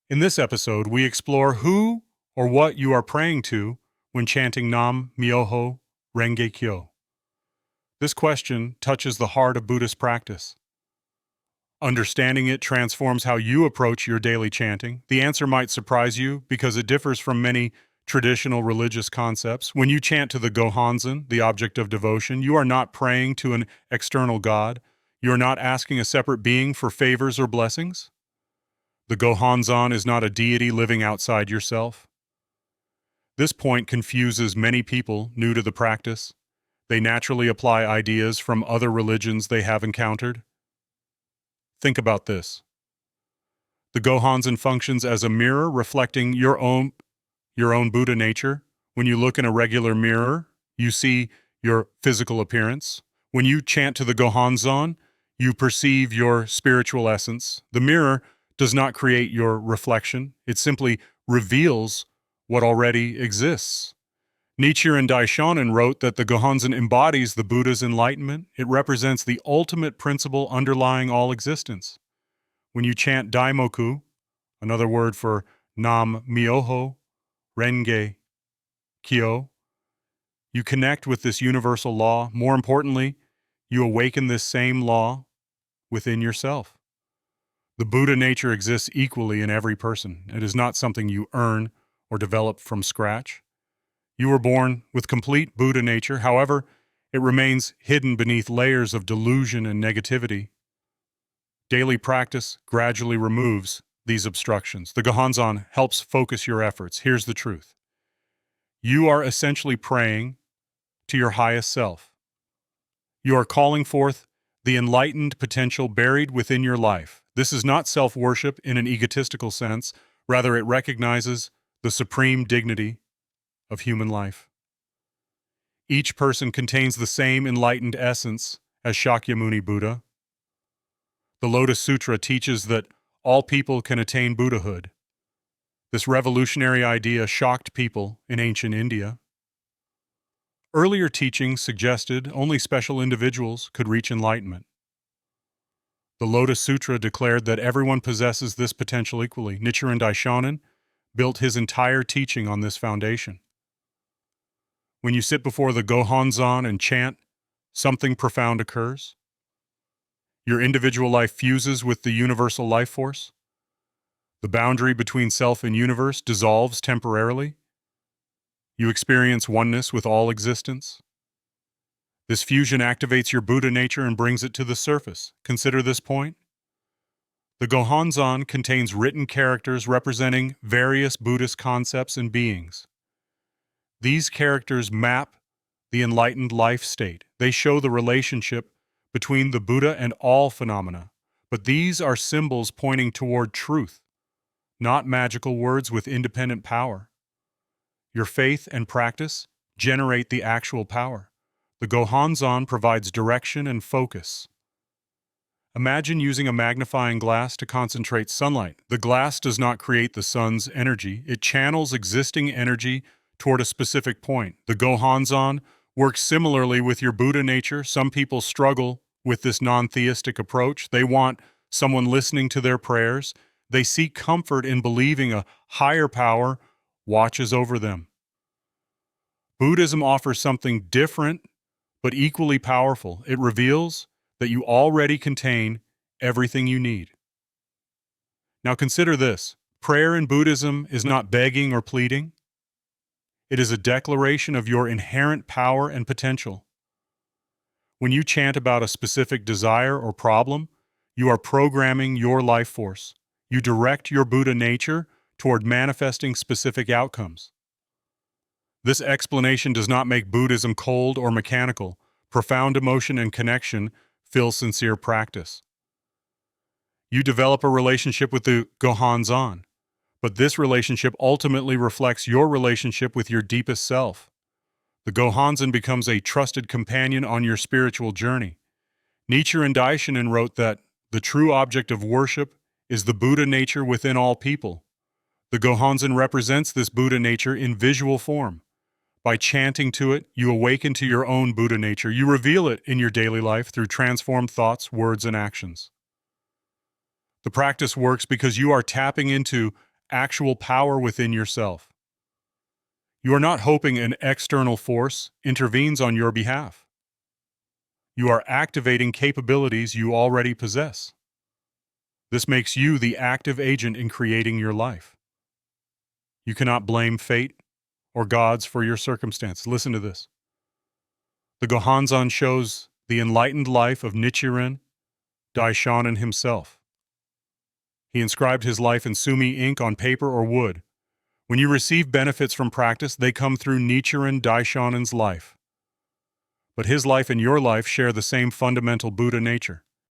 In this episode, we explore who or what you are praying to when chanting Nam Myoho Renge Kyo. This question touches the heart of Buddhist practice. Understanding it transforms how you approach your daily chanting. The answer might surprise you because it differs from many traditional religious concepts. When you chant to the Gohonzon, the object of devotion, you are not praying to an external god. You are not asking a separate being for favors or blessings. The Gohonzon is not a deity living outside yourself. This point confuses many people new to the practice. They naturally apply ideas from other religions they have encountered. Think about this. The Gohonzon functions as a mirror reflecting your own Buddha nature. When you look in a regular mirror, you see your physical appearance. When you chant to the Gohonzon, you perceive your spiritual essence. The mirror does not create your reflection. It simply reveals what already exists. Nichiren Daishonin wrote that the Gohonzon embodies the Buddha's enlightenment. It represents the ultimate principle underlying all existence. When you chant Daimoku, another word for Nam Myoho Renge Kyo, you connect with this universal law. More importantly, you awaken this same law within yourself. The Buddha nature exists equally in every person. It is not something you earn or develop from scratch. You were born with complete Buddha nature. However, it remains hidden beneath layers of delusion and negativity. Daily practice gradually removes these obstructions. The Gohonzon helps focus your efforts. Here's the truth. You are essentially praying to your highest self. You are calling forth the enlightened potential buried within your life. This is not self-worship in an egotistical sense. Rather, it recognizes the supreme dignity of human life. Each person contains the same enlightened essence as Shakyamuni Buddha. The Lotus Sutra teaches that all people can attain Buddhahood. This revolutionary idea shocked people in ancient India. Earlier teachings suggested only special individuals could reach enlightenment. The Lotus Sutra declared that everyone possesses this potential equally. Nichiren Daishonin built his entire teaching on this foundation. When you sit before the Gohonzon and chant, something profound occurs. Your individual life fuses with the universal life force. The boundary between self and universe dissolves temporarily. You experience oneness with all existence. This fusion activates your Buddha nature and brings it to the surface. Consider this point. The Gohonzon contains written characters representing various Buddhist concepts and beings. These characters map the enlightened life state. They show the relationship between the Buddha and all phenomena. But these are symbols pointing toward truth, not magical words with independent power. Your faith and practice generate the actual power. The Gohonzon provides direction and focus. Imagine using a magnifying glass to concentrate sunlight. The glass does not create the sun's energy. It channels existing energy toward a specific point. The Gohonzon works similarly with your Buddha nature. Some people struggle with this non-theistic approach. They want someone listening to their prayers. They seek comfort in believing a higher power watches over them. Buddhism offers something different but equally powerful. It reveals that you already contain everything you need. Now consider this. Prayer in Buddhism is not begging or pleading. It is a declaration of your inherent power and potential. When you chant about a specific desire or problem, you are programming your life force. You direct your Buddha nature toward manifesting specific outcomes. This explanation does not make Buddhism cold or mechanical. Profound emotion and connection fill sincere practice. You develop a relationship with the Gohonzon, but this relationship ultimately reflects your relationship with your deepest self. The Gohonzon becomes a trusted companion on your spiritual journey. Nichiren Daishonin wrote that the true object of worship is the Buddha nature within all people. The Gohonzon represents this Buddha nature in visual form. By chanting to it, you awaken to your own Buddha nature. You reveal it in your daily life through transformed thoughts, words, and actions. The practice works because you are tapping into actual power within yourself. You are not hoping an external force intervenes on your behalf. You are activating capabilities you already possess. This makes you the active agent in creating your life. You cannot blame fate or gods for your circumstance. Listen to this. The Gohonzon shows the enlightened life of Nichiren Daishonin himself. He inscribed his life in sumi ink on paper or wood. When you receive benefits from practice, they come through Nichiren Daishonin's life. But his life and your life share the same fundamental Buddha nature.